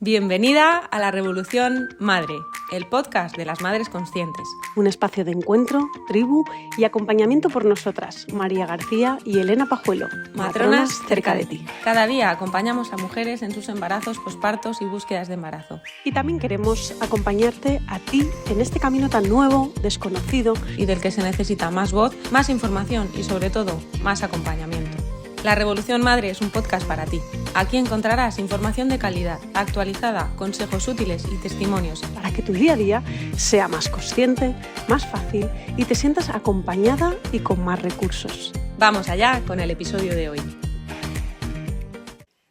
Bienvenida a La Revolución Madre, el podcast de las madres conscientes. Un espacio de encuentro, tribu y acompañamiento por nosotras, María García y Elena Pajuelo, Matronas cerca de ti. Cada día acompañamos a mujeres en sus embarazos, pospartos y búsquedas de embarazo. Y también queremos acompañarte a ti en este camino tan nuevo, desconocido y del que se necesita más voz, más información y sobre todo más acompañamiento. La Revolución Madre es un podcast para ti. Aquí encontrarás información de calidad, actualizada, consejos útiles y testimonios para que tu día a día sea más consciente, más fácil y te sientas acompañada y con más recursos. Vamos allá con el episodio de hoy.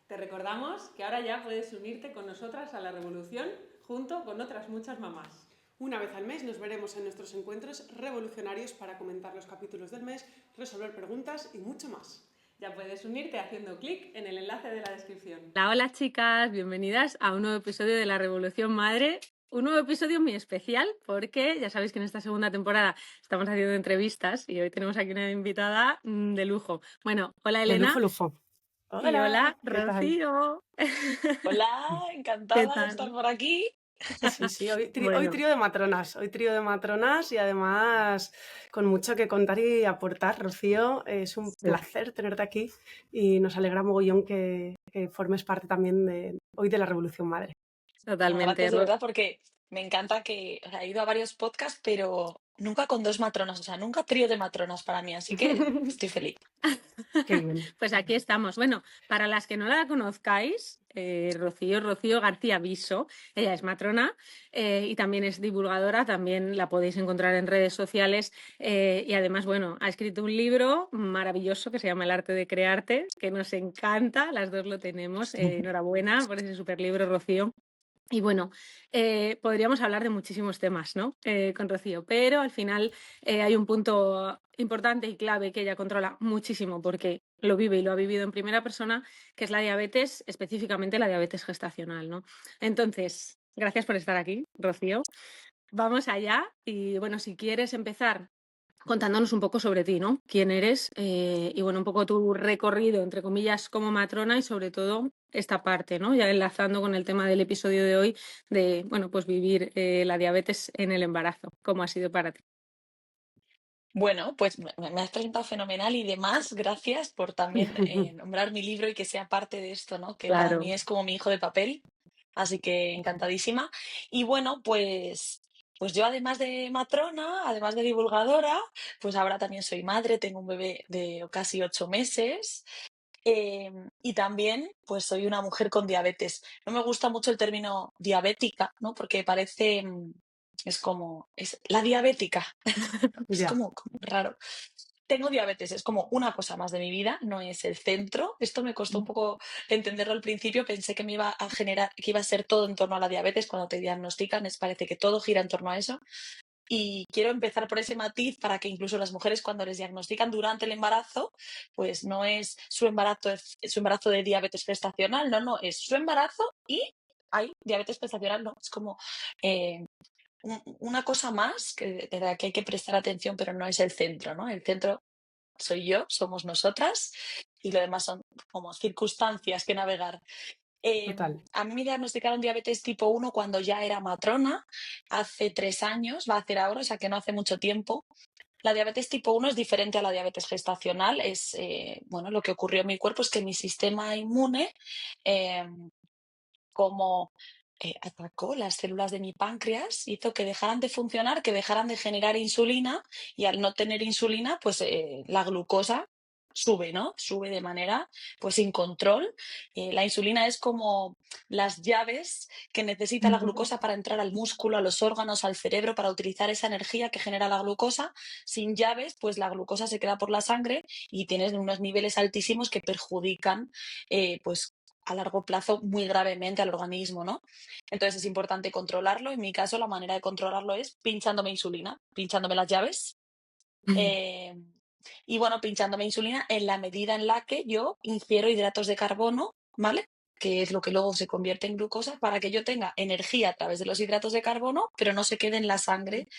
Te recordamos que ahora ya puedes unirte con nosotras a La Revolución junto con otras muchas mamás. Una vez al mes nos veremos en nuestros encuentros revolucionarios para comentar los capítulos del mes, resolver preguntas y mucho más. Ya puedes unirte haciendo clic en el enlace de la descripción. Hola chicas, bienvenidas a un nuevo episodio de La Revolución Madre. Un nuevo episodio muy especial porque ya sabéis que en esta segunda temporada estamos haciendo entrevistas y hoy tenemos aquí una invitada de lujo. Bueno, hola Elena. De lujo. Hola, y hola Rocío. Hola, encantada de estar por aquí. Sí, hoy trío de matronas, y además con mucho que contar y aportar, Rocío. Es un placer tenerte aquí y nos alegra mogollón que formes parte también hoy de La Revolución Madre. Totalmente. Gracias, de verdad, porque me encanta que he ido a varios podcasts, pero nunca con dos matronas, o sea, nunca trío de matronas para mí, así que estoy feliz. Qué bien. Pues aquí estamos. Bueno, para las que no la conozcáis, Rocío García Viso, ella es matrona y también es divulgadora, también la podéis encontrar en redes sociales y además, bueno, ha escrito un libro maravilloso que se llama El arte de crearte, que nos encanta, las dos lo tenemos. Enhorabuena por ese super libro, Rocío. Y bueno, podríamos hablar de muchísimos temas, ¿no? Con Rocío, pero al final hay un punto importante y clave que ella controla muchísimo porque lo vive y lo ha vivido en primera persona, que es la diabetes, específicamente la diabetes gestacional, ¿no? Entonces, gracias por estar aquí, Rocío. Vamos allá y bueno, si quieres empezar contándonos un poco sobre ti, ¿no? Quién eres y bueno, un poco tu recorrido, entre comillas, como matrona y sobre todo esta parte, ¿no? Ya enlazando con el tema del episodio de hoy de, bueno, pues vivir la diabetes en el embarazo. ¿Cómo ha sido para ti? Bueno, pues me has presentado fenomenal y demás. Gracias por también nombrar mi libro y que sea parte de esto, ¿no? Que para mí es como mi hijo de papel. Así que encantadísima. Y bueno, pues yo además de matrona, además de divulgadora, pues ahora también soy madre, tengo un bebé de casi 8 meses. Y también, pues soy una mujer con diabetes. No me gusta mucho el término diabética, ¿no? Porque parece, es la diabética. Es como raro. Tengo diabetes, es como una cosa más de mi vida, no es el centro. Esto me costó un poco entenderlo al principio. Pensé que me iba a generar, que iba a ser todo en torno a la diabetes. Cuando te diagnostican, parece que todo gira en torno a eso. Y quiero empezar por ese matiz para que incluso las mujeres cuando les diagnostican durante el embarazo, pues no es su embarazo de diabetes gestacional, no, es su embarazo y hay diabetes gestacional, no, es como una cosa más de la que hay que prestar atención, pero no es el centro, ¿no? El centro soy yo, somos nosotras y lo demás son como circunstancias que navegar. A mí me diagnosticaron diabetes tipo 1 cuando ya era matrona, hace 3 años, va a hacer ahora, o sea que no hace mucho tiempo. La diabetes tipo 1 es diferente a la diabetes gestacional. Bueno, lo que ocurrió en mi cuerpo es que mi sistema inmune, eh, como atacó las células de mi páncreas, hizo que dejaran de funcionar, que dejaran de generar insulina y al no tener insulina, pues la glucosa sube, ¿no? Sube de manera, pues sin control. La insulina es como las llaves que necesita la glucosa para entrar al músculo, a los órganos, al cerebro, para utilizar esa energía que genera la glucosa. Sin llaves, pues la glucosa se queda por la sangre y tienes unos niveles altísimos que perjudican, pues a largo plazo muy gravemente al organismo, ¿no? Entonces es importante controlarlo. En mi caso, la manera de controlarlo es pinchándome insulina, pinchándome las llaves. Y bueno, pinchándome insulina en la medida en la que yo ingiero hidratos de carbono, ¿vale? Que es lo que luego se convierte en glucosa, para que yo tenga energía a través de los hidratos de carbono, pero no se quede en la sangre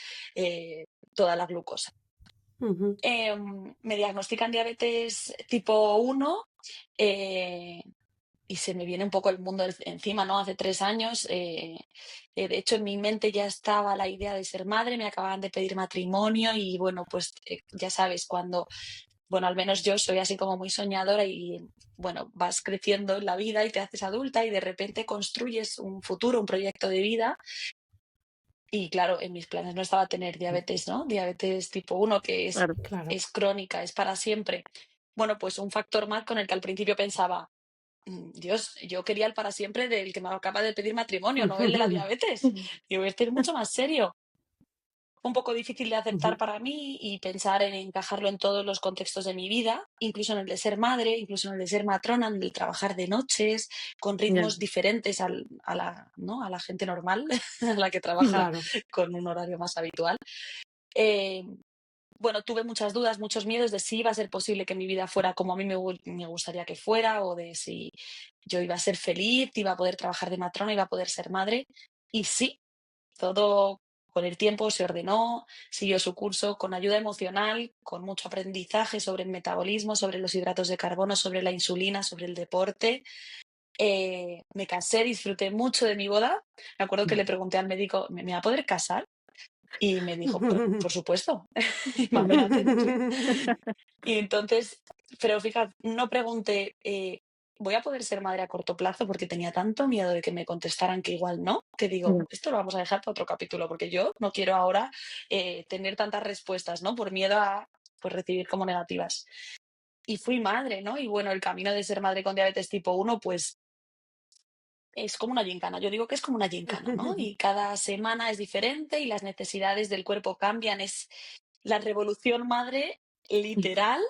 toda la glucosa. Me diagnostican diabetes tipo 1. y se me viene un poco el mundo encima, ¿no? Hace 3 años, de hecho, en mi mente ya estaba la idea de ser madre, me acababan de pedir matrimonio y bueno, pues ya sabes, bueno, al menos yo soy así como muy soñadora y bueno, vas creciendo en la vida y te haces adulta y de repente construyes un futuro, un proyecto de vida. Y claro, en mis planes no estaba tener diabetes, ¿no? Diabetes tipo 1, que Claro. es crónica, es para siempre. Bueno, pues un factor más con el que al principio pensaba, Dios, yo quería el para siempre del que me acaba de pedir matrimonio, no el de la diabetes. Digo, este es mucho más serio. Un poco difícil de aceptar para mí y pensar en encajarlo en todos los contextos de mi vida, incluso en el de ser madre, incluso en el de ser matrona, en el trabajar de noches, con ritmos diferentes ¿no? a la gente normal, a la que trabaja Claro. con un horario más habitual. Eh, bueno, tuve muchas dudas, muchos miedos de si iba a ser posible que mi vida fuera como a mí me gustaría que fuera, o de si yo iba a ser feliz, iba a poder trabajar de matrona, iba a poder ser madre. Y sí, todo con el tiempo se ordenó, siguió su curso con ayuda emocional, con mucho aprendizaje sobre el metabolismo, sobre los hidratos de carbono, sobre la insulina, sobre el deporte. Me casé, disfruté mucho de mi boda. Me acuerdo que le pregunté al médico, ¿me va a poder casar? Y me dijo, por supuesto, imagínate. Y entonces, pero fíjate, no pregunté, ¿voy a poder ser madre a corto plazo? Porque tenía tanto miedo de que me contestaran que igual no, que digo, esto lo vamos a dejar para otro capítulo, porque yo no quiero ahora tener tantas respuestas, ¿no? Por miedo a pues, recibir como negativas. Y fui madre, ¿no? Y bueno, el camino de ser madre con diabetes tipo 1, pues es como una gincana. Yo digo que es como una gincana, ¿no? Y cada semana es diferente y las necesidades del cuerpo cambian. Es la revolución madre literal,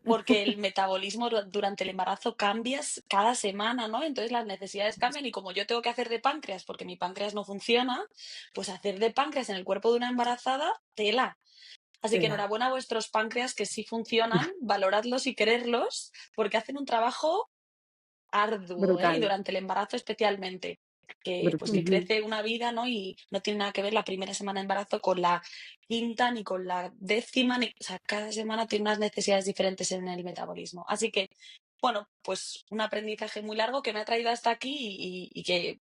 porque el metabolismo durante el embarazo cambia cada semana, ¿no? Entonces las necesidades cambian y como yo tengo que hacer de páncreas porque mi páncreas no funciona, pues hacer de páncreas en el cuerpo de una embarazada, tela. Así que enhorabuena a vuestros páncreas que sí funcionan, valoradlos y quererlos, porque hacen un trabajo arduo, y durante el embarazo especialmente, que pues que crece una vida, ¿no? Y no tiene nada que ver la primera semana de embarazo con la quinta ni con la décima, o sea, cada semana tiene unas necesidades diferentes en el metabolismo. Así que, bueno, pues un aprendizaje muy largo que me ha traído hasta aquí y que,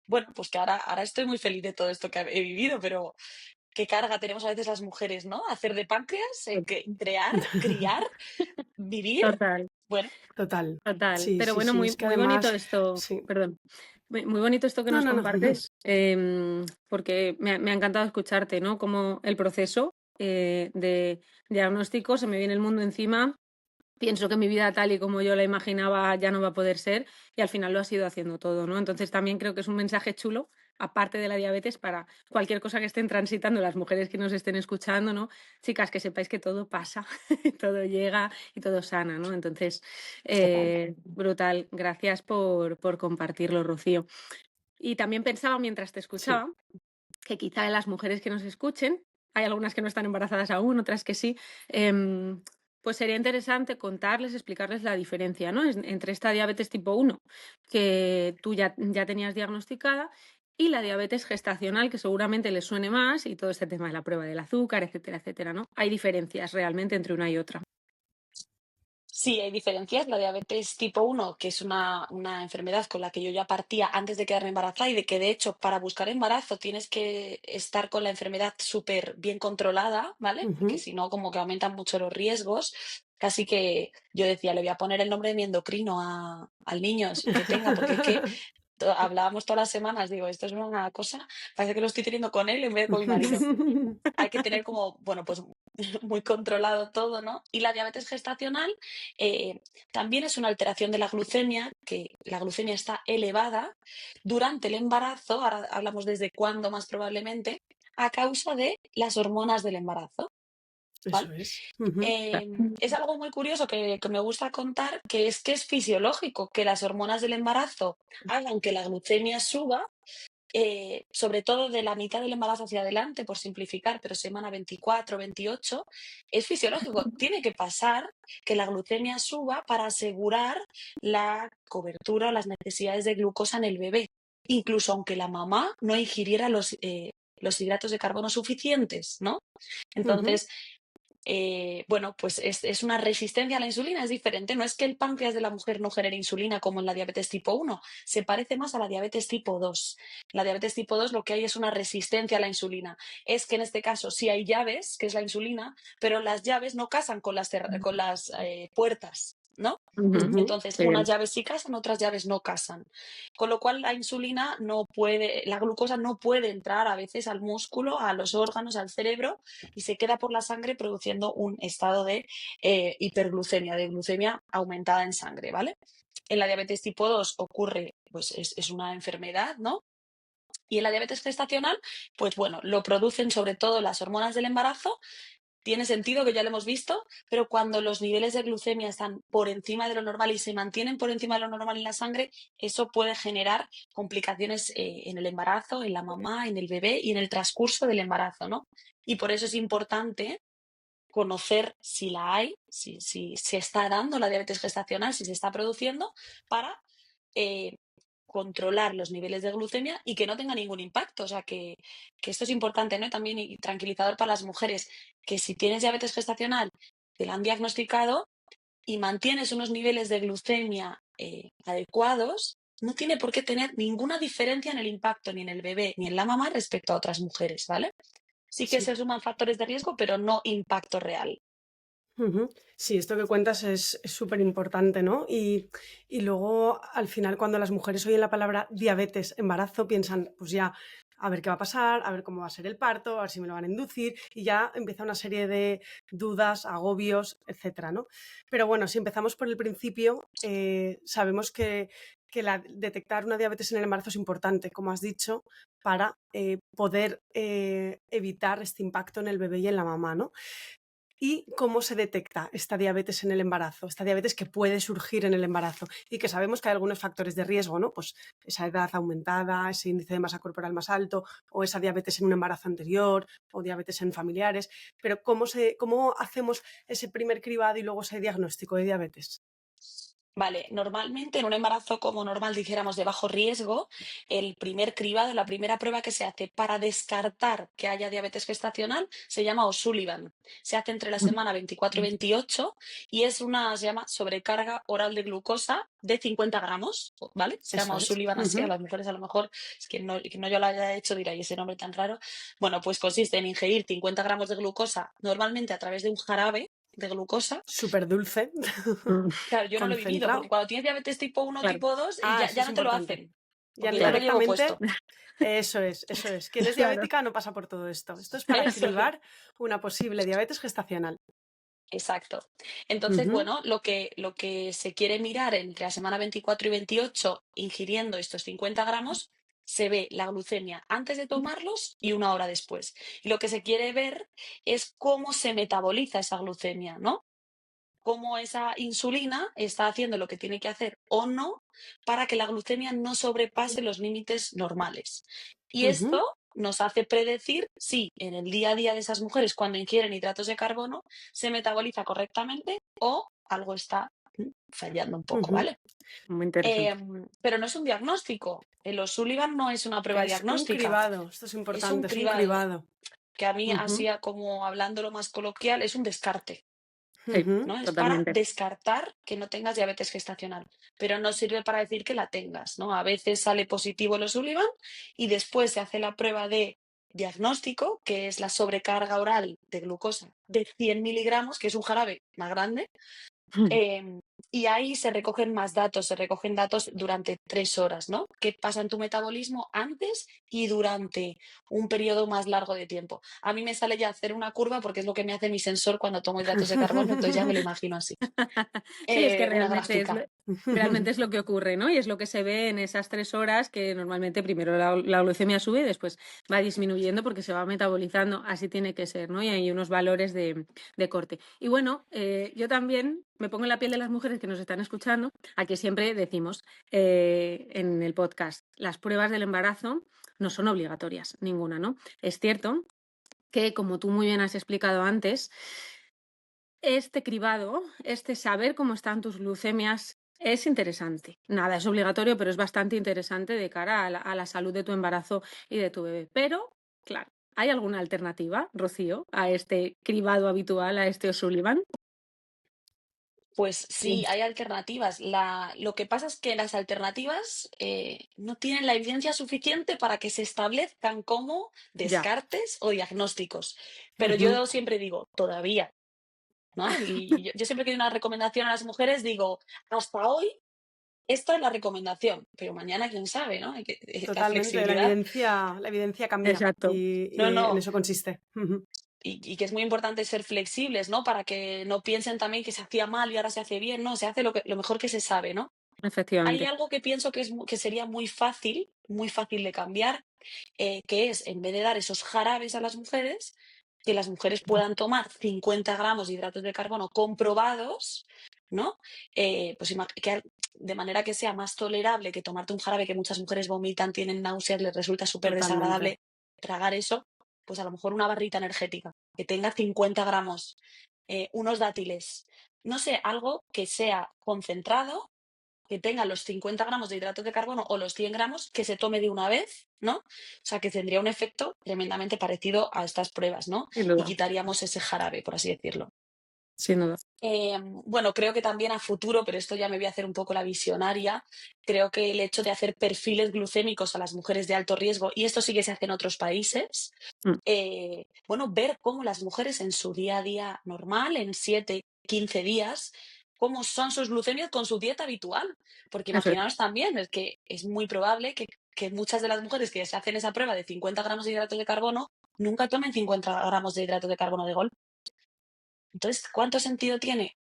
bueno, pues que ahora estoy muy feliz de todo esto que he vivido, pero qué carga tenemos a veces las mujeres, ¿no? Hacer de páncreas, crear, criar, vivir. Total. Bueno, Total. Total. Sí, Pero sí, bueno, sí. muy, Es que muy bonito además, esto, sí. perdón, muy bonito esto que No, nos no, no. compartes, porque me ha encantado escucharte, ¿no? Como el proceso de diagnóstico, se me viene el mundo encima, pienso que mi vida tal y como yo la imaginaba ya no va a poder ser y al final lo has ido haciendo todo, ¿no? Entonces también creo que es un mensaje chulo, aparte de la diabetes, para cualquier cosa que estén transitando las mujeres que nos estén escuchando, ¿no? Chicas, que sepáis que todo pasa, todo llega y todo sana, ¿no? Entonces, brutal. Gracias por compartirlo, Rocío. Y también pensaba mientras te Sí. escuchaba que quizá en las mujeres que nos escuchen, hay algunas que no están embarazadas aún, otras que sí, pues sería interesante contarles, explicarles la diferencia, ¿no? Entre esta diabetes tipo 1, que tú ya tenías diagnosticada, y la diabetes gestacional, que seguramente les suene más, y todo este tema de la prueba del azúcar, etcétera, etcétera, ¿no? Hay diferencias realmente entre una y otra. Sí, hay diferencias. La diabetes tipo 1, que es una enfermedad con la que yo ya partía antes de quedarme embarazada y de que, de hecho, para buscar embarazo tienes que estar con la enfermedad súper bien controlada, ¿vale? Porque si no, como que aumentan mucho los riesgos. Casi que yo decía, le voy a poner el nombre de mi endocrino al niño que tenga, porque es que hablábamos todas las semanas, digo, esto es una cosa, parece que lo estoy teniendo con él en vez de con mi marido. Hay que tener como, bueno, pues muy controlado todo, ¿no? Y la diabetes gestacional también es una alteración de la glucemia, que la glucemia está elevada durante el embarazo, ahora hablamos desde cuándo más probablemente, a causa de las hormonas del embarazo, ¿vale? Eso es. Es algo muy curioso que me gusta contar, que es fisiológico que las hormonas del embarazo hagan que la glucemia suba, sobre todo de la mitad del embarazo hacia adelante, por simplificar, pero semana 24, 28, es fisiológico. Tiene que pasar que la glucemia suba para asegurar la cobertura o las necesidades de glucosa en el bebé, incluso aunque la mamá no ingiriera los hidratos de carbono suficientes, ¿no? Entonces, bueno, pues es una resistencia a la insulina, es diferente. No es que el páncreas de la mujer no genere insulina como en la diabetes tipo 1, se parece más a la diabetes tipo 2. En la diabetes tipo 2 lo que hay es una resistencia a la insulina. Es que en este caso sí hay llaves, que es la insulina, pero las llaves no casan con las puertas, ¿no? Entonces, Sí. unas llaves sí casan, otras llaves no casan. Con lo cual, la insulina no puede, la glucosa no puede entrar a veces al músculo, a los órganos, al cerebro, y se queda por la sangre produciendo un estado de hiperglucemia, de glucemia aumentada en sangre, ¿vale? En la diabetes tipo 2 ocurre, pues es una enfermedad, ¿no? Y en la diabetes gestacional, pues bueno, lo producen sobre todo las hormonas del embarazo. Tiene sentido, que ya lo hemos visto, pero cuando los niveles de glucemia están por encima de lo normal y se mantienen por encima de lo normal en la sangre, eso puede generar complicaciones en el embarazo, en la mamá, en el bebé y en el transcurso del embarazo, ¿no? Y por eso es importante conocer si la hay, si se está dando la diabetes gestacional, si se está produciendo, para eh, controlar los niveles de glucemia y que no tenga ningún impacto. O sea, que esto es importante, ¿no? También y tranquilizador para las mujeres, que si tienes diabetes gestacional, te la han diagnosticado y mantienes unos niveles de glucemia adecuados, no tiene por qué tener ninguna diferencia en el impacto ni en el bebé ni en la mamá respecto a otras mujeres, ¿vale? Sí que se suman factores de riesgo, pero no impacto real. Sí, esto que cuentas es súper importante, ¿no? Y luego, al final, cuando las mujeres oyen la palabra diabetes, embarazo, piensan, pues ya, a ver qué va a pasar, a ver cómo va a ser el parto, a ver si me lo van a inducir, y ya empieza una serie de dudas, agobios, etcétera, ¿no? Pero bueno, si empezamos por el principio, sabemos que detectar una diabetes en el embarazo es importante, como has dicho, para poder evitar este impacto en el bebé y en la mamá, ¿no? ¿Y cómo se detecta esta diabetes en el embarazo? Esta diabetes que puede surgir en el embarazo y que sabemos que hay algunos factores de riesgo, ¿no? Pues esa edad aumentada, ese índice de masa corporal más alto, o esa diabetes en un embarazo anterior, o diabetes en familiares. Pero ¿cómo hacemos ese primer cribado y luego ese diagnóstico de diabetes? Vale, normalmente en un embarazo como normal, dijéramos, de bajo riesgo, el primer cribado, la primera prueba que se hace para descartar que haya diabetes gestacional se llama O'Sullivan. Se hace entre la semana 24 y 28 y se llama sobrecarga oral de glucosa de 50 gramos, ¿vale? Se llama Eso es. O'Sullivan así, a las mujeres a lo mejor, es que no yo lo haya hecho dirá, ¿y ese nombre tan raro? Bueno, pues consiste en ingerir 50 gramos de glucosa normalmente a través de un jarabe de glucosa. Súper dulce, Claro, yo no lo he vivido, porque concentrado. cuando tienes diabetes tipo 1 o Claro. tipo 2, Eso ya es no te lo importante. hacen, Ya porque yo lo llevo directamente, puesto. eso es. Quien es Claro. diabética no pasa por todo esto. Esto es para Eso es. cribar una posible diabetes gestacional. Exacto. Entonces, bueno, lo que se quiere mirar entre la semana 24 y 28, ingiriendo estos 50 gramos, se ve la glucemia antes de tomarlos y una hora después. Y lo que se quiere ver es cómo se metaboliza esa glucemia, ¿no? Cómo esa insulina está haciendo lo que tiene que hacer o no para que la glucemia no sobrepase los límites normales. Y esto nos hace predecir si en el día a día de esas mujeres, cuando ingieren hidratos de carbono, se metaboliza correctamente o algo está fallando un poco, ¿vale? Muy interesante. Pero no es un diagnóstico. El O'Sullivan no es una prueba Es un diagnóstica, cribado, esto es es un importante, es un cribado cribado. que a mí, así como hablándolo más coloquial, es un descarte. Sí, ¿No? Es para totalmente. descartar que no tengas diabetes gestacional, pero no sirve para decir que la tengas, ¿no? A veces sale positivo los Sullivan y después se hace la prueba de diagnóstico, que es la sobrecarga oral de glucosa de 100 miligramos, que es un jarabe más grande, y ahí se recogen datos durante 3 horas, ¿no? ¿Qué pasa en tu metabolismo antes y durante un periodo más largo de tiempo? A mí me sale ya hacer una curva porque es lo que me hace mi sensor cuando tomo hidratos de carbono, entonces ya me lo imagino así. Sí, es que Una realmente gráfica. es lo que ocurre, ¿no? Y es lo que se ve en esas 3 horas que normalmente primero la glucemia sube y después va disminuyendo porque se va metabolizando. Así tiene que ser, ¿no? Y hay unos valores de corte. Y bueno, yo también me pongo en la piel de las mujeres que nos están escuchando. Aquí siempre decimos en el podcast, las pruebas del embarazo no son obligatorias, ninguna, ¿no? Es cierto que, como tú muy bien has explicado antes, este cribado, este saber cómo están tus glucemias es interesante. Nada es obligatorio, pero es bastante interesante de cara a la salud de tu embarazo y de tu bebé. Pero, claro, ¿Hay alguna alternativa, Rocío, a este cribado habitual, a este O'Sullivan? Pues sí, hay alternativas. Lo que pasa es que las alternativas no tienen la evidencia suficiente para que se establezcan como Ya. descartes o diagnósticos. Pero yo siempre digo, todavía, ¿no? Y yo siempre que doy una recomendación a las mujeres digo, hasta hoy, esta es la recomendación, pero mañana quién sabe, ¿no? La Totalmente, flexibilidad. la evidencia cambia Exacto. y No, en no. eso consiste. Y que es muy importante ser flexibles, ¿no? Para que no piensen también que se hacía mal y ahora se hace bien, no, se hace lo mejor que se sabe, ¿no? Hay Efectivamente. algo que pienso que sería muy fácil de cambiar, que es, en vez de dar esos jarabes a las mujeres, que las mujeres puedan tomar 50 gramos de hidratos de carbono comprobados, ¿no? Pues de manera que sea más tolerable que tomarte un jarabe que muchas mujeres vomitan, tienen náuseas, les resulta súper Totalmente. desagradable tragar eso, pues a lo mejor una barrita energética que tenga 50 gramos, unos dátiles, no sé, algo que sea concentrado, que tenga los 50 gramos de hidratos de carbono o los 100 gramos, que se tome de una vez, ¿no? O sea, que tendría un efecto tremendamente parecido a estas pruebas, ¿no? Sin Y duda, quitaríamos ese jarabe, por así decirlo. sin duda. Bueno, creo que también a futuro, pero esto ya me voy a hacer un poco la visionaria, creo que el hecho de hacer perfiles glucémicos a las mujeres de alto riesgo, y esto sí que se hace en otros países, bueno, ver cómo las mujeres en su día a día normal, en 7, 15 días, cómo son sus glucemias con su dieta habitual. Porque Eso es. imaginaos también, es que es muy probable que muchas de las mujeres que se hacen esa prueba de 50 gramos de hidratos de carbono nunca tomen 50 gramos de hidratos de carbono de golpe. Entonces, ¿cuánto sentido tiene?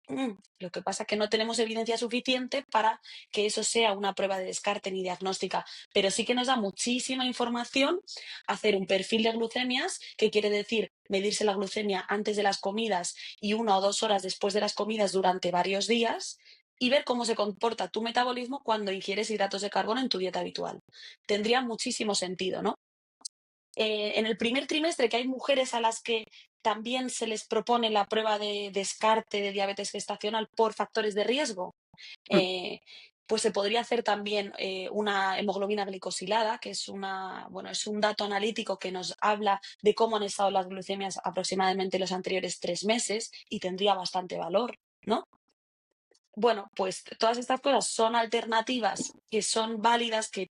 Lo que pasa es que no tenemos evidencia suficiente para que eso sea una prueba de descarte ni diagnóstica, pero sí que nos da muchísima información hacer un perfil de glucemias, que quiere decir medirse la glucemia antes de las comidas y 1 o 2 horas después de las comidas durante varios días, y ver cómo se comporta tu metabolismo cuando ingieres hidratos de carbono en tu dieta habitual. Tendría muchísimo sentido, ¿no? En el primer trimestre, que hay mujeres a las que también se les propone la prueba de descarte de diabetes gestacional por factores de riesgo, Mm, pues se podría hacer también una hemoglobina glicosilada, que es bueno, es un dato analítico que nos habla de cómo han estado las glucemias aproximadamente los anteriores 3 meses y tendría bastante valor, ¿no? Bueno, pues todas estas cosas son alternativas que son válidas, que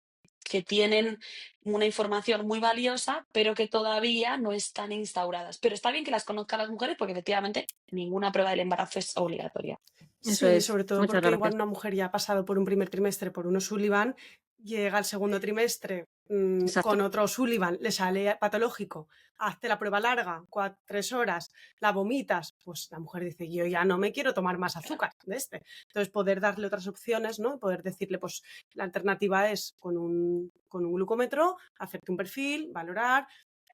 tienen una información muy valiosa, pero que todavía no están instauradas. Pero está bien que las conozcan las mujeres porque efectivamente ninguna prueba del embarazo es obligatoria. Eso Sí, es. sobre todo Muchas porque igual gracias. una mujer ya ha pasado por un primer trimestre por un O'Sullivan, llega al segundo trimestre Exacto. con otro O'Sullivan, le sale patológico, hazte la prueba larga, 3 horas, la vomitas, pues la mujer dice, yo ya no me quiero tomar más azúcar de este. Entonces poder darle otras opciones, ¿no? Poder decirle, pues la alternativa es con un glucómetro, hacerte un perfil, valorar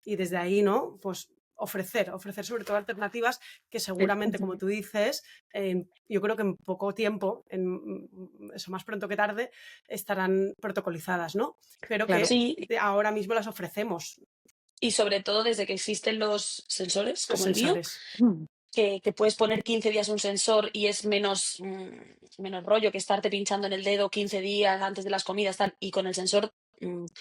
y desde ahí, ¿no? Pues ofrecer sobre todo alternativas que seguramente, como tú dices, yo creo que en poco tiempo, eso más pronto que tarde, estarán protocolizadas, ¿no? Pero Claro. que Sí, ahora mismo las ofrecemos, y sobre todo desde que existen los sensores, los como el mío, sensores. Mm, que puedes poner 15 días un sensor y es menos rollo que estarte pinchando en el dedo 15 días antes de las comidas, tal, y con el sensor,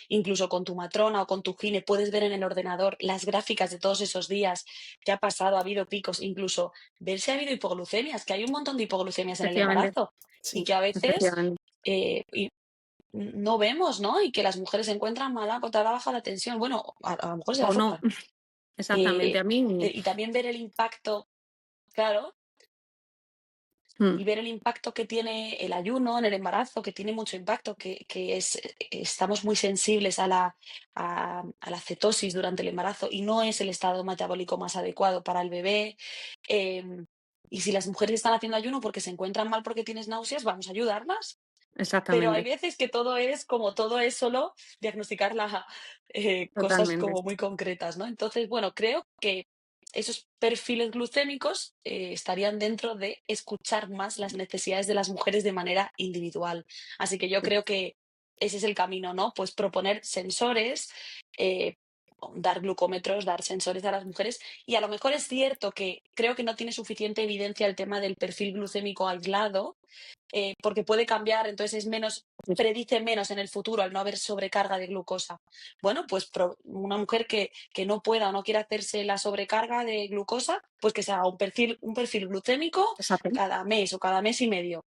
incluso con tu matrona o con tu gine, puedes ver en el ordenador las gráficas de todos esos días, qué ha pasado, ha habido picos, incluso ver si ha habido hipoglucemias, que hay un montón de hipoglucemias en el Efectivamente. embarazo y Sí, que a veces Efectivamente. no vemos, ¿no? Y que las mujeres se encuentran mal agotada, baja la tensión. Bueno, a lo mejor es el O no. azúcar. Exactamente. Eh, A mí. y también ver el impacto, claro, Mm, y ver el impacto que tiene el ayuno en el embarazo, que tiene mucho impacto, estamos muy sensibles a la cetosis durante el embarazo y no es el estado metabólico más adecuado para el bebé. Em, y si las mujeres están haciendo ayuno porque se encuentran mal porque tienes náuseas, vamos a ayudarlas. Pero hay Exactamente. veces que todo es solo diagnosticar cosas Totalmente. como muy concretas, ¿no? Entonces, bueno, creo que esos perfiles glucémicos estarían dentro de escuchar más las necesidades de las mujeres de manera individual. Así que yo Sí. creo que ese es el camino, ¿no? Pues proponer sensores, eh, dar glucómetros, dar sensores a las mujeres. Y a lo mejor es cierto que creo que no tiene suficiente evidencia el tema del perfil glucémico aislado, porque puede cambiar, entonces predice menos en el futuro al no haber sobrecarga de glucosa. Bueno, pues una mujer que no pueda o no quiera hacerse la sobrecarga de glucosa, pues que se haga un perfil glucémico cada mes o cada mes y medio.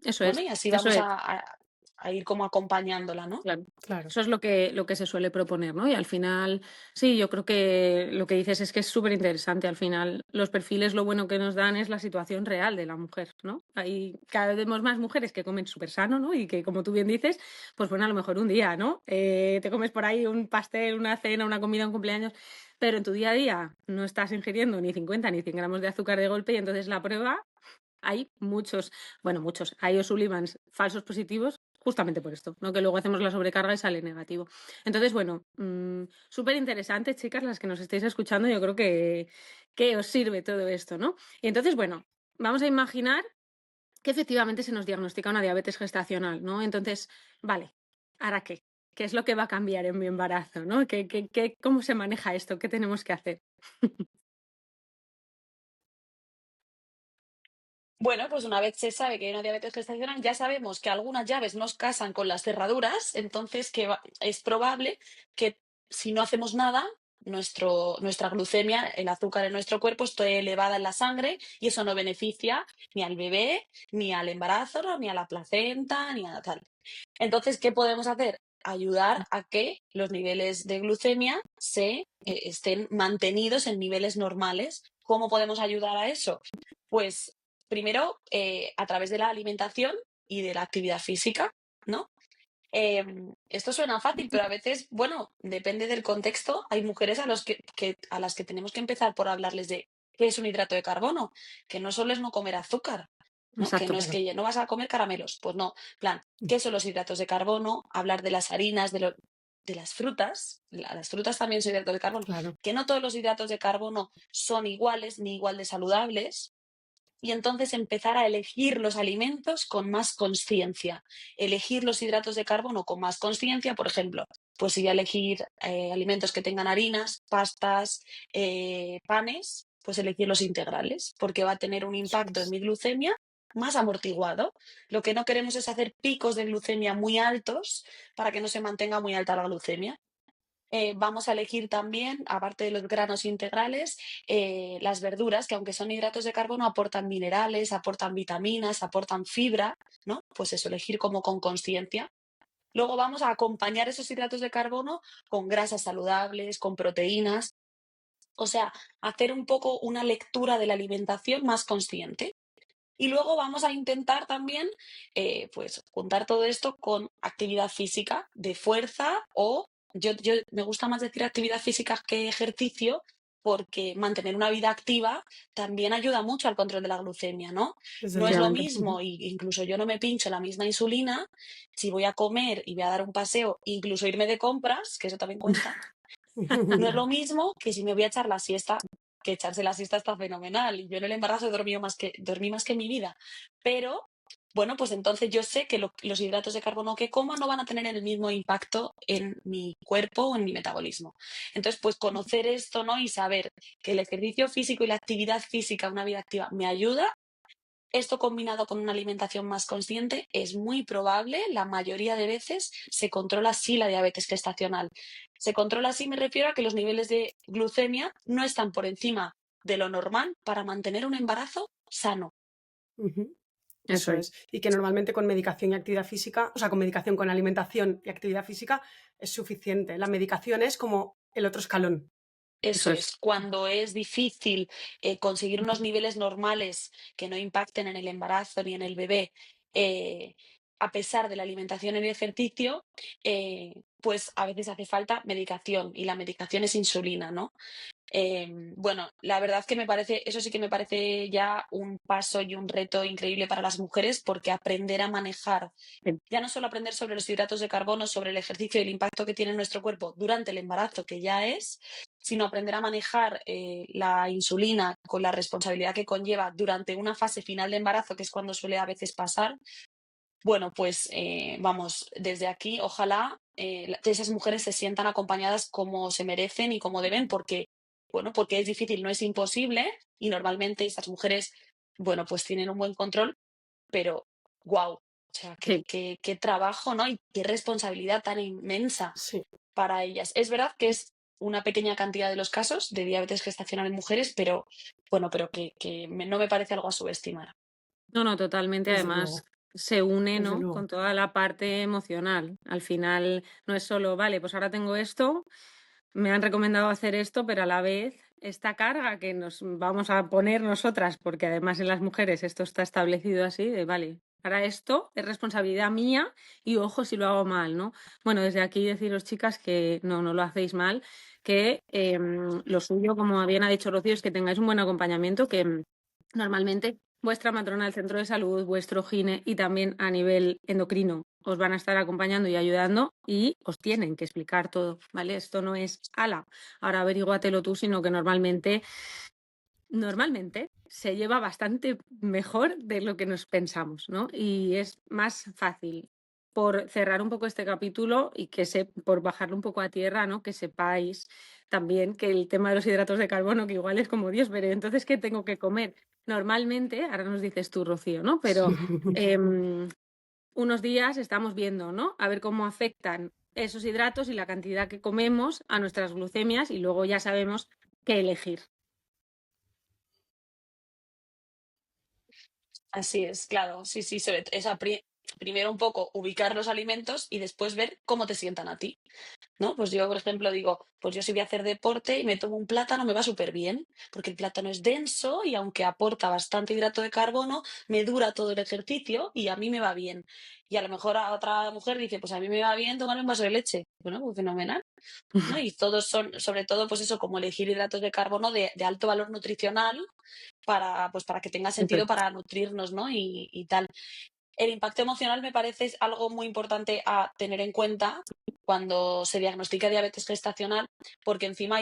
Eso Bueno, es. y así Eso vamos es. a ir como acompañándola, ¿no? Claro. Eso es lo que se suele proponer, ¿no? Y al final, sí, yo creo que lo que dices es que es súper interesante. Al final, los perfiles lo bueno que nos dan es la situación real de la mujer, ¿no? Hay cada vez vemos más mujeres que comen súper sano, ¿no? Y que, como tú bien dices, pues bueno, a lo mejor un día, ¿no? Te comes por ahí un pastel, una cena, una comida, un cumpleaños, pero en tu día a día no estás ingiriendo ni 50 ni 100 gramos de azúcar de golpe y entonces la prueba hay muchos, hay O'Sullivans falsos positivos justamente por esto, ¿no? Que luego hacemos la sobrecarga y sale negativo. Entonces, bueno, súper interesante, chicas, las que nos estéis escuchando, yo creo que os sirve todo esto, ¿no? Y entonces, bueno, vamos a imaginar que efectivamente se nos diagnostica una diabetes gestacional, ¿no? Entonces, vale, ¿ahora qué? ¿Qué es lo que va a cambiar en mi embarazo, ¿no? ¿Cómo se maneja esto? ¿Qué tenemos que hacer? Bueno, pues una vez se sabe que hay una diabetes gestacional, ya sabemos que algunas llaves nos casan con las cerraduras, entonces es probable que si no hacemos nada, nuestra glucemia, el azúcar en nuestro cuerpo, esté elevada en la sangre y eso no beneficia ni al bebé, ni al embarazo, ni a la placenta, ni a tal. Entonces, ¿qué podemos hacer? Ayudar a que los niveles de glucemia estén mantenidos en niveles normales. ¿Cómo podemos ayudar a eso? Pues primero, a través de la alimentación y de la actividad física, ¿no? Esto suena fácil, pero a veces, bueno, depende del contexto. Hay mujeres a las que tenemos que empezar por hablarles de qué es un hidrato de carbono, que no solo es no comer azúcar, ¿no? Que Exacto. no es que no vas a comer caramelos, pues no. Plan, ¿qué son los hidratos de carbono? Hablar de las harinas, de las frutas. Las frutas también son hidratos de carbono. Claro. Que no todos los hidratos de carbono son iguales ni igual de saludables. Y entonces empezar a elegir los alimentos con más conciencia. Elegir los hidratos de carbono con más conciencia, por ejemplo, pues si voy a elegir alimentos que tengan harinas, pastas, panes, pues elegir los integrales, porque va a tener un impacto en mi glucemia más amortiguado. Lo que no queremos es hacer picos de glucemia muy altos para que no se mantenga muy alta la glucemia. Vamos a elegir también, aparte de los granos integrales, las verduras, que aunque son hidratos de carbono, aportan minerales, aportan vitaminas, aportan fibra, ¿no? Pues eso, elegir como con consciencia. Luego vamos a acompañar esos hidratos de carbono con grasas saludables, con proteínas. O sea, hacer un poco una lectura de la alimentación más consciente. Y luego vamos a intentar también, pues, juntar todo esto con actividad física de fuerza o yo me gusta más decir actividad física que ejercicio porque mantener una vida activa también ayuda mucho al control de la glucemia, ¿no? No es lo mismo, y incluso yo no me pincho la misma insulina si voy a comer y voy a dar un paseo, incluso irme de compras, que eso también cuenta. No es lo mismo que si me voy a echar la siesta, que echarse la siesta está fenomenal. Y yo en el embarazo dormí más que en mi vida. Pero, bueno, pues entonces yo sé que los hidratos de carbono que coma no van a tener el mismo impacto en mi cuerpo o en mi metabolismo. Entonces, pues conocer esto, ¿no? Y saber que el ejercicio físico y la actividad física, una vida activa, me ayuda. Esto combinado con una alimentación más consciente es muy probable, la mayoría de veces se controla así la diabetes gestacional. Se controla así, me refiero a que los niveles de glucemia no están por encima de lo normal para mantener un embarazo sano. Eso es. Y que normalmente con medicación y actividad física, o sea, con medicación, con alimentación y actividad física es suficiente. La medicación es como el otro escalón. Eso es. Cuando es difícil conseguir unos niveles normales que no impacten en el embarazo ni en el bebé, a pesar de la alimentación y el ejercicio, pues a veces hace falta medicación y la medicación es insulina, ¿no? Bueno, la verdad que eso sí que me parece ya un paso y un reto increíble para las mujeres porque aprender a manejar, ya no solo aprender sobre los hidratos de carbono, sobre el ejercicio y el impacto que tiene en nuestro cuerpo durante el embarazo, que ya es, sino aprender a manejar la insulina con la responsabilidad que conlleva durante una fase final de embarazo, que es cuando suele a veces pasar. Bueno, pues vamos, desde aquí, ojalá esas mujeres se sientan acompañadas como se merecen y como deben, porque, bueno, porque es difícil, no es imposible, y normalmente esas mujeres, bueno, pues tienen un buen control, pero wow, o sea, qué trabajo, ¿no? Y qué responsabilidad tan inmensa para ellas. Es verdad que es una pequeña cantidad de los casos de diabetes gestacional en mujeres, pero bueno, pero que no me parece algo a subestimar. No, totalmente. Desde luego, Además, se une, desde ¿no? luego. Con toda la parte emocional. Al final, no es solo, vale, pues ahora tengo esto, me han recomendado hacer esto, pero a la vez esta carga que nos vamos a poner nosotras, porque además en las mujeres esto está establecido así, de vale, ahora esto es responsabilidad mía y ojo si lo hago mal, ¿no? Bueno, desde aquí deciros, chicas, que no lo hacéis mal, que lo suyo, como bien ha dicho Rocío, es que tengáis un buen acompañamiento, que normalmente vuestra matrona del centro de salud, vuestro gine y también a nivel endocrino os van a estar acompañando y ayudando y os tienen que explicar todo, ¿vale? Esto no es ala, ahora averíguatelo tú, sino que normalmente se lleva bastante mejor de lo que nos pensamos, ¿no? Y es más fácil. Por cerrar un poco este capítulo y por bajarlo un poco a tierra, ¿no? Que sepáis también que el tema de los hidratos de carbono, que igual es como Dios, pero entonces, ¿qué tengo que comer? Normalmente, ahora nos dices tú, Rocío, ¿no? Pero unos días estamos viendo, ¿no? A ver cómo afectan esos hidratos y la cantidad que comemos a nuestras glucemias y luego ya sabemos qué elegir. Así es, claro, sí, primero un poco ubicar los alimentos y después ver cómo te sientan a ti, ¿no? Pues yo, por ejemplo, digo, pues yo si voy a hacer deporte y me tomo un plátano, me va súper bien, porque el plátano es denso y aunque aporta bastante hidrato de carbono, me dura todo el ejercicio y a mí me va bien. Y a lo mejor a otra mujer dice, pues a mí me va bien tomar un vaso de leche. Bueno, pues fenomenal, ¿no? Y todos son, sobre todo, pues eso, como elegir hidratos de carbono de alto valor nutricional para que tenga sentido para nutrirnos, ¿no? Y tal. El impacto emocional me parece es algo muy importante a tener en cuenta cuando se diagnostica diabetes gestacional, porque encima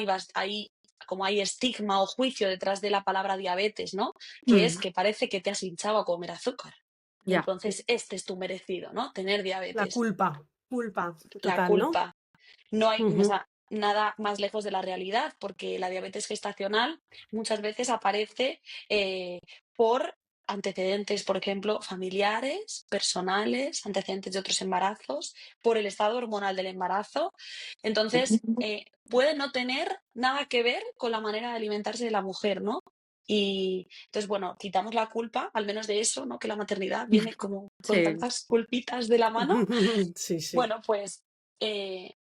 como hay estigma o juicio detrás de la palabra diabetes, ¿no? Que es que parece que te has hinchado a comer azúcar. Ya. Entonces, este es tu merecido, ¿no? Tener La diabetes. culpa La total, ¿no? culpa. No hay, o Ujú. sea, nada más lejos de la realidad, porque la diabetes gestacional muchas veces aparece por antecedentes, por ejemplo, familiares, personales, antecedentes de otros embarazos, por el estado hormonal del embarazo. Entonces, puede no tener nada que ver con la manera de alimentarse de la mujer, ¿no? Y entonces, bueno, quitamos la culpa, al menos de eso, ¿no? Que la maternidad viene como con Sí, tantas culpitas de la mano. Sí, sí. Bueno, pues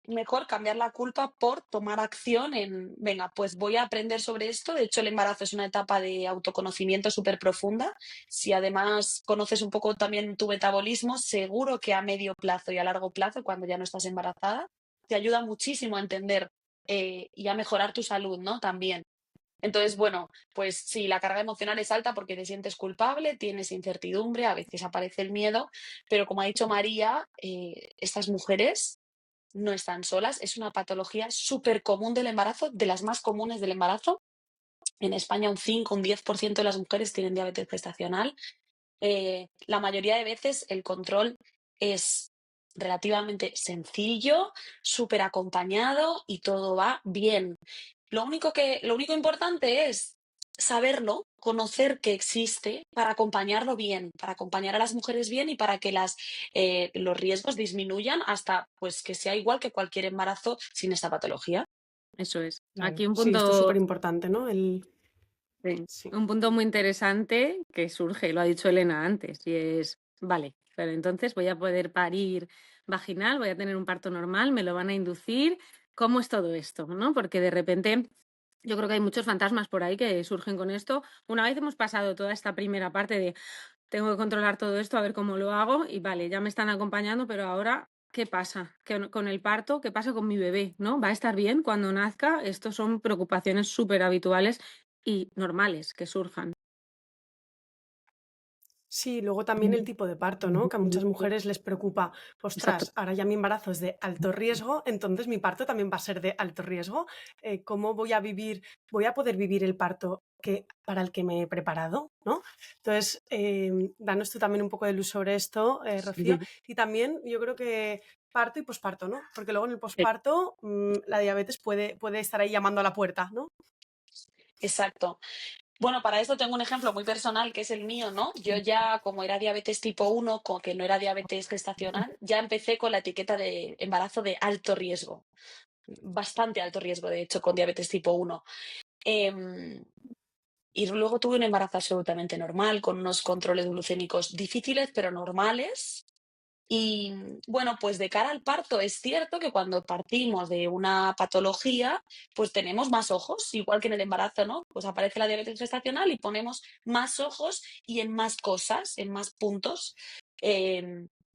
mejor cambiar la culpa por tomar acción venga, pues voy a aprender sobre esto. De hecho, el embarazo es una etapa de autoconocimiento súper profunda. Si además conoces un poco también tu metabolismo, seguro que a medio plazo y a largo plazo, cuando ya no estás embarazada, te ayuda muchísimo a entender y a mejorar tu salud, ¿no? También. Entonces, bueno, pues sí, la carga emocional es alta porque te sientes culpable, tienes incertidumbre, a veces aparece el miedo, pero como ha dicho María, estas mujeres no están solas, es una patología súper común del embarazo, de las más comunes del embarazo. En España un 5, un 10% de las mujeres tienen diabetes gestacional. La mayoría de veces el control es relativamente sencillo, súper acompañado y todo va bien. Lo único importante es saberlo, conocer que existe para acompañarlo bien, para acompañar a las mujeres bien y para que los riesgos disminuyan hasta pues que sea igual que cualquier embarazo sin esta patología. eso es. Claro. Aquí un Sí, esto es punto, súper importante, ¿no? sí, Sí. un punto muy interesante que surge, lo ha dicho Elena antes, y es, vale, pero entonces voy a poder parir vaginal, voy a tener un parto normal, me lo van a inducir. ¿Cómo es todo esto? ¿No? Porque de repente yo creo que hay muchos fantasmas por ahí que surgen con esto. Una vez hemos pasado toda esta primera parte de tengo que controlar todo esto, a ver cómo lo hago, y vale, ya me están acompañando, pero ahora, ¿qué pasa con el parto? ¿Qué pasa con mi bebé? ¿No? ¿Va a estar bien cuando nazca? Estos son preocupaciones súper habituales y normales que surjan. Sí, luego también el tipo de parto, ¿no? Que a muchas mujeres les preocupa, Exacto. ostras, ahora ya mi embarazo es de alto riesgo, entonces mi parto también va a ser de alto riesgo. ¿Cómo voy a poder vivir el parto para el que me he preparado, ¿no? Entonces, danos tú también un poco de luz sobre esto, Rocío. Y también yo creo que parto y posparto, ¿no? Porque luego en el posparto la diabetes puede estar ahí llamando a la puerta, ¿no? Exacto. Bueno, para esto tengo un ejemplo muy personal que es el mío, ¿no? Yo ya, como era diabetes tipo 1, que no era diabetes gestacional, ya empecé con la etiqueta de embarazo de alto riesgo, bastante alto riesgo, de hecho, con diabetes tipo 1. Em, y luego tuve un embarazo absolutamente normal, con unos controles glucémicos difíciles, pero normales. Y bueno, pues de cara al parto es cierto que cuando partimos de una patología, pues tenemos más ojos, igual que en el embarazo, ¿no? Pues aparece la diabetes gestacional y ponemos más ojos y en más cosas, en más puntos.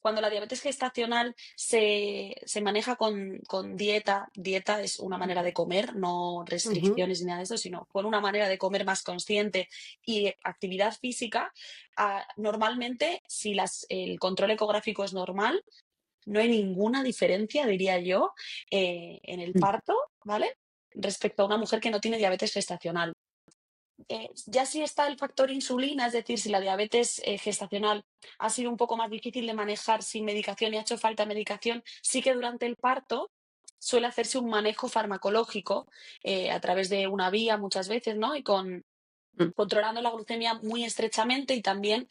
Cuando la diabetes gestacional se maneja con dieta es una manera de comer, no restricciones ni nada de eso, sino con una manera de comer más consciente y actividad física. Normalmente, si el control ecográfico es normal, no hay ninguna diferencia, diría yo, en el parto, ¿vale? Respecto a una mujer que no tiene diabetes gestacional. Ya sí está el factor insulina, es decir, si la diabetes gestacional ha sido un poco más difícil de manejar sin medicación y ha hecho falta medicación, sí que durante el parto suele hacerse un manejo farmacológico a través de una vía muchas veces, ¿no? Y controlando la glucemia muy estrechamente y también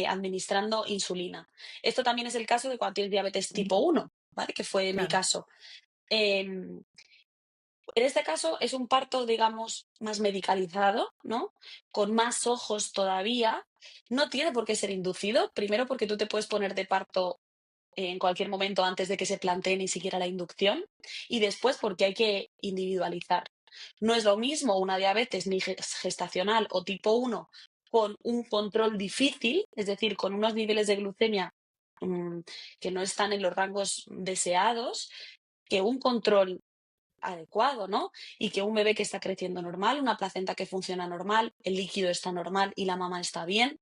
administrando insulina. Esto también es el caso de cuando tienes diabetes tipo 1, ¿vale? Que fue mi caso. En este caso es un parto, digamos, más medicalizado, ¿no? Con más ojos todavía. No tiene por qué ser inducido, primero porque tú te puedes poner de parto en cualquier momento antes de que se plantee ni siquiera la inducción, y después porque hay que individualizar. No es lo mismo una diabetes ni gestacional o tipo 1 con un control difícil, es decir, con unos niveles de glucemia que no están en los rangos deseados, que un control adecuado, ¿no? Y que un bebé que está creciendo normal, una placenta que funciona normal, el líquido está normal y la mamá está bien.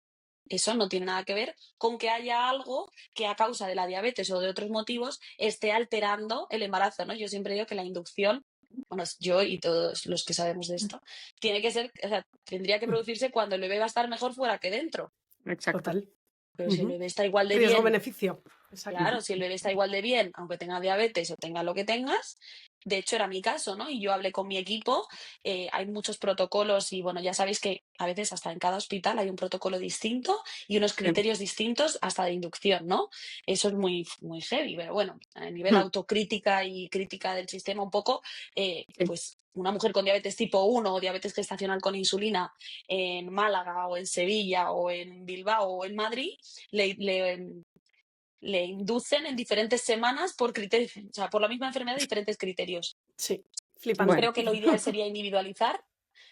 Eso no tiene nada que ver con que haya algo que a causa de la diabetes o de otros motivos esté alterando el embarazo, ¿no? Yo siempre digo que la inducción, bueno, yo y todos los que sabemos de esto, tiene que ser, o sea, tendría que producirse cuando el bebé va a estar mejor fuera que dentro. Exacto. Total. Pero si el bebé está igual de bien. Riesgo-beneficio. Claro, si el bebé está igual de bien, aunque tenga diabetes o tenga lo que tengas, de hecho era mi caso, ¿no? Y yo hablé con mi equipo, hay muchos protocolos y bueno, ya sabéis que a veces hasta en cada hospital hay un protocolo distinto y unos criterios distintos hasta de inducción, ¿no? Eso es muy, muy heavy, pero bueno, a nivel autocrítica y crítica del sistema un poco, pues una mujer con diabetes tipo 1 o diabetes gestacional con insulina en Málaga o en Sevilla o en Bilbao o en Madrid, le inducen en diferentes semanas por criterios, o sea, por la misma enfermedad, diferentes criterios. Sí, flipante. Creo que lo ideal sería individualizar.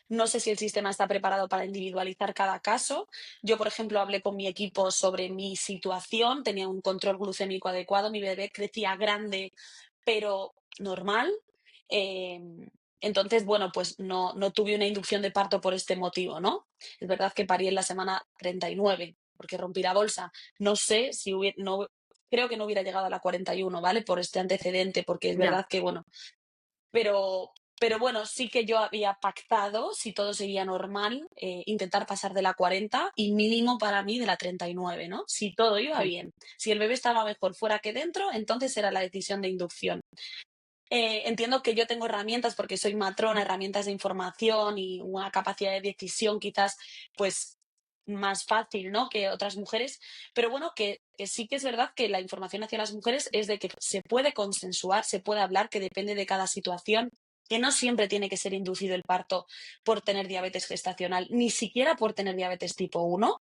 No sé si el sistema está preparado para individualizar cada caso. Yo, por ejemplo, hablé con mi equipo sobre mi situación, tenía un control glucémico adecuado, mi bebé crecía grande, pero normal. Entonces, bueno, pues no tuve una inducción de parto por este motivo, ¿no? Es verdad que parí en la semana 39, porque rompí la bolsa. No sé si no, creo que no hubiera llegado a la 41, ¿vale? Por este antecedente, porque es verdad que, bueno, pero bueno, sí que yo había pactado, si todo seguía normal, intentar pasar de la 40 y mínimo para mí de la 39, ¿no? Si todo iba bien. Si el bebé estaba mejor fuera que dentro, entonces era la decisión de inducción. Entiendo que yo tengo herramientas porque soy matrona, herramientas de información y una capacidad de decisión quizás pues más fácil, ¿no? Que otras mujeres, pero bueno, que sí que es verdad que la información hacia las mujeres es de que se puede consensuar, se puede hablar, que depende de cada situación, que no siempre tiene que ser inducido el parto por tener diabetes gestacional, ni siquiera por tener diabetes tipo 1,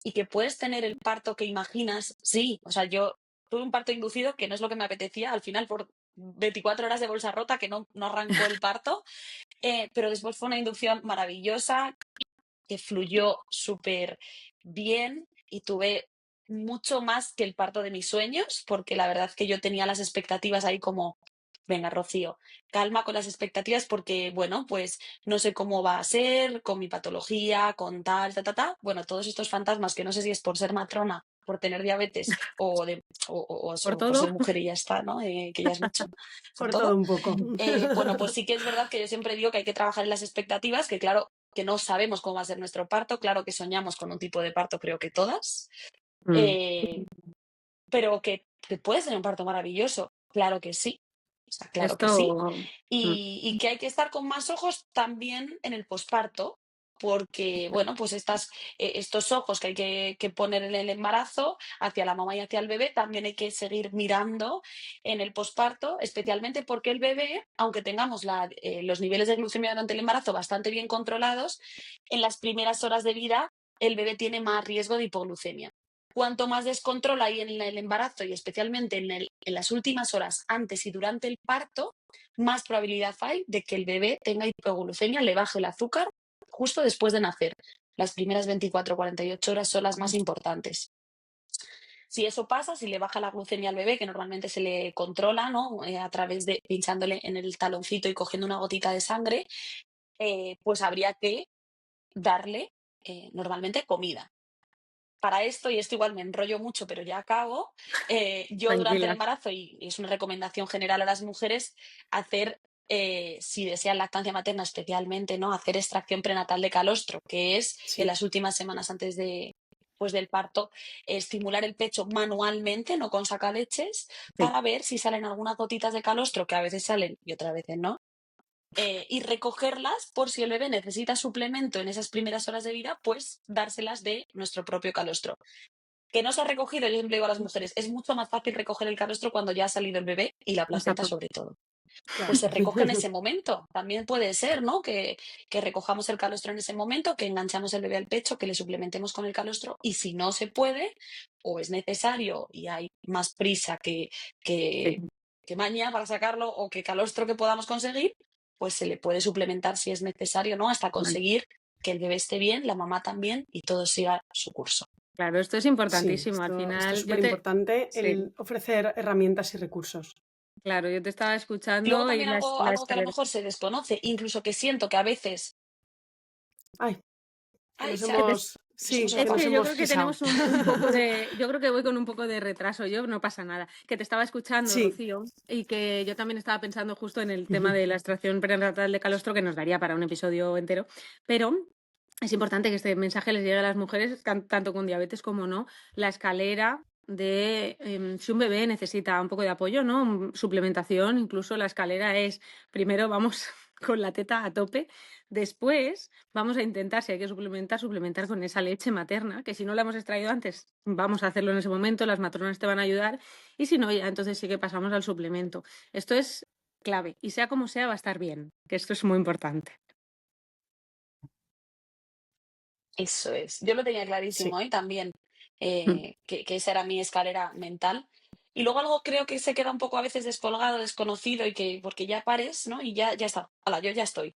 y que puedes tener el parto que imaginas, sí, o sea, yo tuve un parto inducido que no es lo que me apetecía, al final por 24 horas de bolsa rota que no arrancó el parto, pero después fue una inducción maravillosa que fluyó súper bien y tuve mucho más que el parto de mis sueños, porque la verdad que yo tenía las expectativas ahí como, venga, Rocío, calma con las expectativas porque, bueno, pues no sé cómo va a ser, con mi patología, con tal, Bueno, todos estos fantasmas que no sé si es por ser matrona, por tener diabetes ¿Por por ser todo? mujer y ya está, ¿no? Que ya es mucho. Por todo un poco. Bueno, pues sí que es verdad que yo siempre digo que hay que trabajar en las expectativas, que claro, que no sabemos cómo va a ser nuestro parto, claro que soñamos con un tipo de parto, creo que todas, pero que puede ser un parto maravilloso, claro que sí, o sea, claro que sí, Esto. y que hay que estar con más ojos también en el posparto, porque, bueno, pues estos ojos que hay que poner en el embarazo hacia la mamá y hacia el bebé, también hay que seguir mirando en el posparto, especialmente porque el bebé, aunque tengamos los niveles de glucemia durante el embarazo bastante bien controlados, en las primeras horas de vida el bebé tiene más riesgo de hipoglucemia. Cuanto más descontrol hay en el embarazo y especialmente en las últimas horas antes y durante el parto, más probabilidad hay de que el bebé tenga hipoglucemia, le baje el azúcar justo después de nacer. Las primeras 24 o 48 horas son las más importantes. Si eso pasa, si le baja la glucemia al bebé, que normalmente se le controla, ¿no? A través de pinchándole en el taloncito y cogiendo una gotita de sangre, pues habría que darle normalmente comida. Para esto, y esto igual me enrollo mucho, pero ya acabo, yo durante el Tranquila. embarazo, y es una recomendación general a las mujeres, hacer, si desean lactancia materna especialmente, ¿no? Hacer extracción prenatal de calostro, que es en las últimas semanas antes pues del parto, estimular el pecho manualmente, no con sacaleches, para ver si salen algunas gotitas de calostro, que a veces salen y otras veces no, y recogerlas por si el bebé necesita suplemento en esas primeras horas de vida, pues dárselas de nuestro propio calostro. Que no se ha recogido, yo siempre digo a las mujeres, es mucho más fácil recoger el calostro cuando ya ha salido el bebé y la placenta Exacto. sobre todo. Claro. Pues se recoge en ese momento. También puede ser, ¿no? Que recojamos el calostro en ese momento, que enganchamos el bebé al pecho, que le suplementemos con el calostro y si no se puede o es necesario y hay más prisa que maña para sacarlo o que calostro que podamos conseguir, pues se le puede suplementar si es necesario, ¿no? Hasta conseguir que el bebé esté bien, la mamá también y todo siga su curso. Claro, esto es Sí, importantísimo. Al esto es final, súper importante, sí, el ofrecer herramientas y recursos. claro, yo te estaba Y luego escuchando y también la algo que a lo escalera. mejor se desconoce, incluso que siento que a veces... Ay, que nos que hemos... nos hemos Sí, Es que nos que yo hemos creo que pisado. tenemos un poco de, yo creo que voy con un poco de retraso, yo no pasa nada. Que te estaba escuchando, Sí. Rocío, y que yo también estaba pensando justo en el tema de la extracción prenatal de calostro, que nos daría para un episodio entero, pero es importante que este mensaje les llegue a las mujeres, tanto con diabetes como no, la escalera de si un bebé necesita un poco de apoyo, ¿no? Suplementación, incluso la escalera es, primero vamos con la teta a tope, después vamos a intentar, si hay que suplementar con esa leche materna, que si no la hemos extraído antes, vamos a hacerlo en ese momento, las matronas te van a ayudar, y si no, ya entonces sí que pasamos al suplemento. Esto es clave, y sea como sea, va a estar bien, que esto es muy importante. Eso es. Yo lo tenía Sí. clarísimo, también, Mm. que esa era mi escalera mental. Y luego algo creo que se queda un poco a veces descolgado, desconocido, y que porque ya pares, ¿no? Y ya está. Hala, yo ya estoy.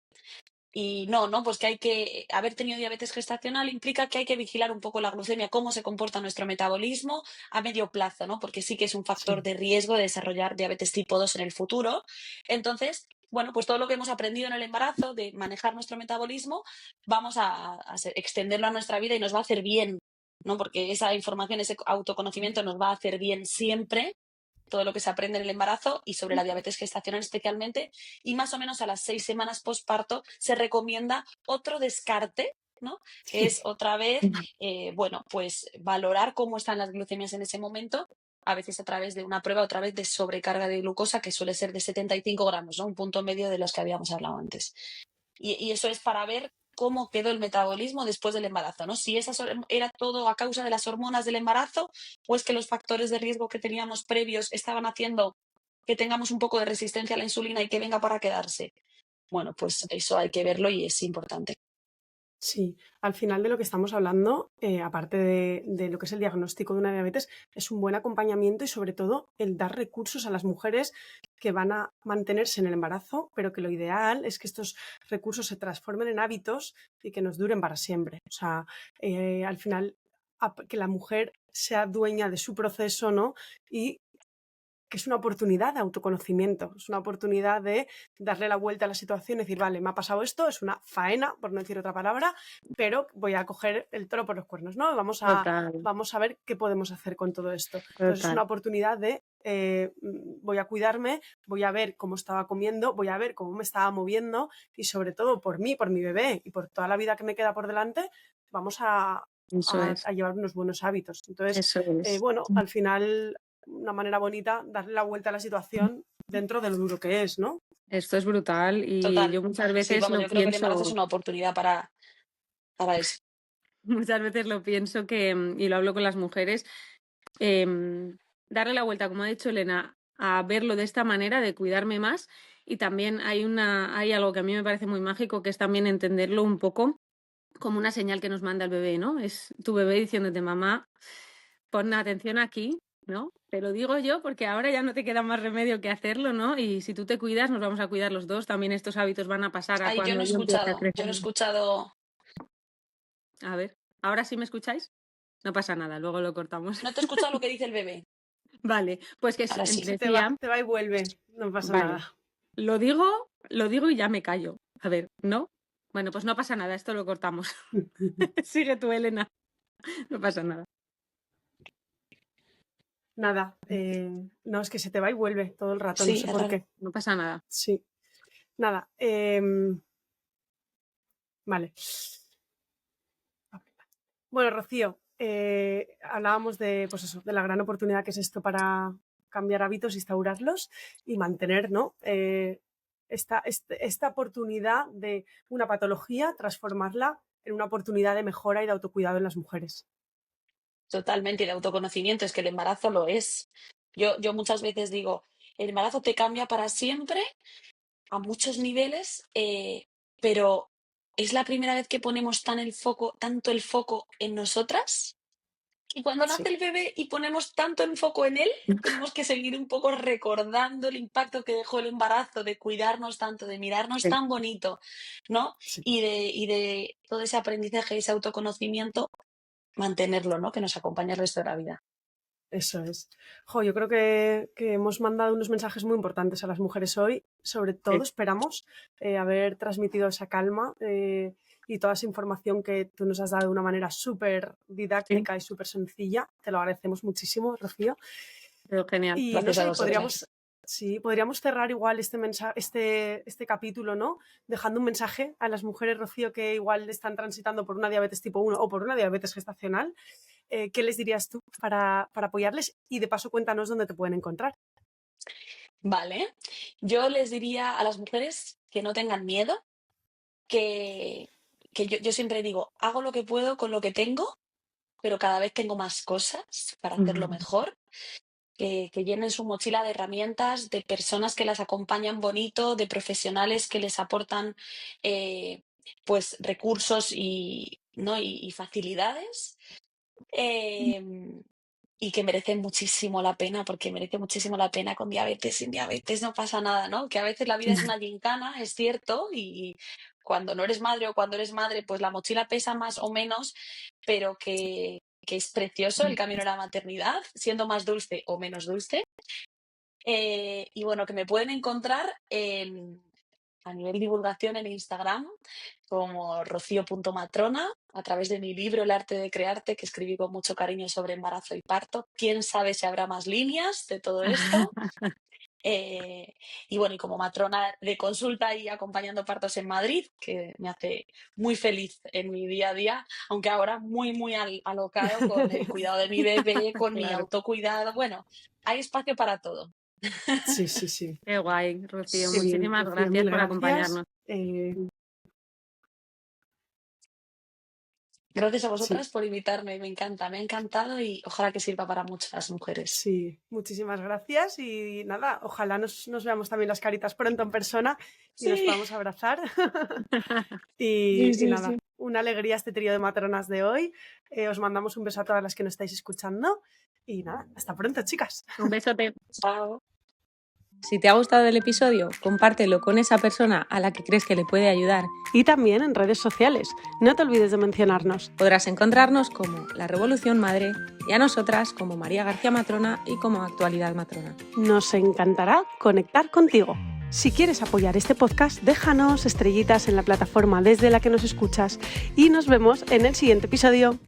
Y no, pues que hay que haber tenido diabetes gestacional implica que hay que vigilar un poco la glucemia, cómo se comporta nuestro metabolismo a medio plazo, ¿no? Porque sí que es un factor de riesgo de desarrollar diabetes tipo 2 en el futuro. Entonces, bueno, pues todo lo que hemos aprendido en el embarazo de manejar nuestro metabolismo, vamos a extenderlo a nuestra vida y nos va a hacer bien, ¿no? Porque esa información, ese autoconocimiento nos va a hacer bien siempre, todo lo que se aprende en el embarazo y sobre la diabetes gestacional especialmente, y más o menos a las 6 semanas postparto se recomienda otro descarte, ¿no? Que es otra vez, bueno, pues valorar cómo están las glucemias en ese momento, a veces a través de una prueba, otra vez de sobrecarga de glucosa, que suele ser de 75 gramos, ¿no? Un punto medio de los que habíamos hablado antes. Y eso es para ver cómo quedó el metabolismo después del embarazo, ¿no? Si era todo a causa de las hormonas del embarazo o es que los factores de riesgo que teníamos previos estaban haciendo que tengamos un poco de resistencia a la insulina y que venga para quedarse. Bueno, pues eso hay que verlo y es importante. Sí, al final de lo que estamos hablando, aparte de lo que es el diagnóstico de una diabetes, es un buen acompañamiento y sobre todo el dar recursos a las mujeres que van a mantenerse en el embarazo, pero que lo ideal es que estos recursos se transformen en hábitos y que nos duren para siempre. O sea, al final que la mujer sea dueña de su proceso, ¿no? Y que es una oportunidad de autoconocimiento, es una oportunidad de darle la vuelta a la situación y decir, vale, me ha pasado esto, es una faena, por no decir otra palabra, pero voy a coger el toro por los cuernos, ¿no? Vamos a ver qué podemos hacer con todo esto. Entonces es una oportunidad de voy a cuidarme, voy a ver cómo estaba comiendo, voy a ver cómo me estaba moviendo y sobre todo por mí, por mi bebé y por toda la vida que me queda por delante, vamos a llevar unos buenos hábitos. Entonces, bueno, al final una manera bonita, darle la vuelta a la situación dentro de lo duro que es, ¿no? Esto es brutal y Total. yo muchas Sí, veces vamos, lo yo creo que el embarazo es pienso. una oportunidad para para eso. Muchas veces lo pienso y lo hablo con las mujeres, darle la vuelta, como ha dicho Elena, a verlo de esta manera, de cuidarme más. Y también hay algo que a mí me parece muy mágico, que es también entenderlo un poco como una señal que nos manda el bebé, ¿no? Es tu bebé diciéndote, mamá, pon atención aquí, ¿no? Te lo digo yo porque ahora ya no te queda más remedio que hacerlo, ¿no? Y si tú te cuidas, nos vamos a cuidar los dos. También estos hábitos van a pasar a cuando yo empiece a crecer. Yo no he escuchado. A ver, ¿ahora sí me escucháis? No pasa nada, luego lo cortamos. No te he escuchado lo que dice el bebé. Vale, pues que ahora sí. Te va y vuelve, no pasa nada. Lo digo y ya me callo. A ver, ¿no? Bueno, pues no pasa nada, esto lo cortamos. Sigue tú, Elena. No pasa nada. Nada, no, es que se te va y vuelve todo el rato, sí, no sé por qué. No pasa nada. Sí. Nada, vale. Bueno, Rocío, hablábamos de, pues eso, de la gran oportunidad que es esto para cambiar hábitos, instaurarlos y mantener, ¿no? Esta oportunidad de una patología, transformarla en una oportunidad de mejora y de autocuidado en las mujeres. Totalmente, y de autoconocimiento, es que el embarazo lo es. Yo muchas veces digo, el embarazo te cambia para siempre a muchos niveles, pero es la primera vez que ponemos tanto el foco en nosotras. Y cuando nace el bebé y ponemos tanto el foco en él, tenemos que seguir un poco recordando el impacto que dejó el embarazo, de cuidarnos tanto, de mirarnos tan bonito, ¿no? Sí. Y de todo ese aprendizaje, ese autoconocimiento, mantenerlo, ¿no? Que nos acompaña el resto de la vida. Eso es. Yo creo que hemos mandado unos mensajes muy importantes a las mujeres hoy. Sobre todo esperamos haber transmitido esa calma y toda esa información que tú nos has dado de una manera súper didáctica y súper sencilla. Te lo agradecemos muchísimo, Rocío. Pero genial. Y no sé, podríamos cerrar igual este capítulo, ¿no? Dejando un mensaje a las mujeres, Rocío, que igual están transitando por una diabetes tipo 1 o por una diabetes gestacional. ¿Qué les dirías tú para apoyarles? Y de paso, cuéntanos dónde te pueden encontrar. Vale. Yo les diría a las mujeres que no tengan miedo, que yo siempre digo, hago lo que puedo con lo que tengo, pero cada vez tengo más cosas para hacerlo mejor. Que llenen su mochila de herramientas, de personas que las acompañan bonito, de profesionales que les aportan pues recursos y facilidades. Y que merecen muchísimo la pena, porque merece muchísimo la pena con diabetes. Sin diabetes no pasa nada, ¿no? Que a veces la vida es una gincana, es cierto, y cuando no eres madre o cuando eres madre, pues la mochila pesa más o menos, pero que es precioso el camino a la maternidad, siendo más dulce o menos dulce. Y bueno, que me pueden encontrar a nivel divulgación en Instagram como rocío.matrona, a través de mi libro El arte de crearte, que escribí con mucho cariño sobre embarazo y parto. Quién sabe si habrá más líneas de todo esto. Y bueno, y como matrona de consulta y acompañando partos en Madrid, que me hace muy feliz en mi día a día, aunque ahora muy alocado con el cuidado de mi bebé, con mi autocuidado. Bueno, hay espacio para todo. Sí. Qué guay, Rocío. Muchísimas gracias por acompañarnos. Gracias a vosotras por invitarme, me ha encantado y ojalá que sirva para muchas mujeres. Sí, muchísimas gracias y nada, ojalá nos veamos también las caritas pronto en persona y nos podamos abrazar. y nada, una alegría este trío de matronas de hoy. Os mandamos un beso a todas las que nos estáis escuchando y nada, hasta pronto, chicas. Un besote. Chao. Si te ha gustado el episodio, compártelo con esa persona a la que crees que le puede ayudar. Y también en redes sociales. No te olvides de mencionarnos. Podrás encontrarnos como La Revolución Madre y a nosotras como María García Matrona y como Actualidad Matrona. Nos encantará conectar contigo. Si quieres apoyar este podcast, déjanos estrellitas en la plataforma desde la que nos escuchas y nos vemos en el siguiente episodio.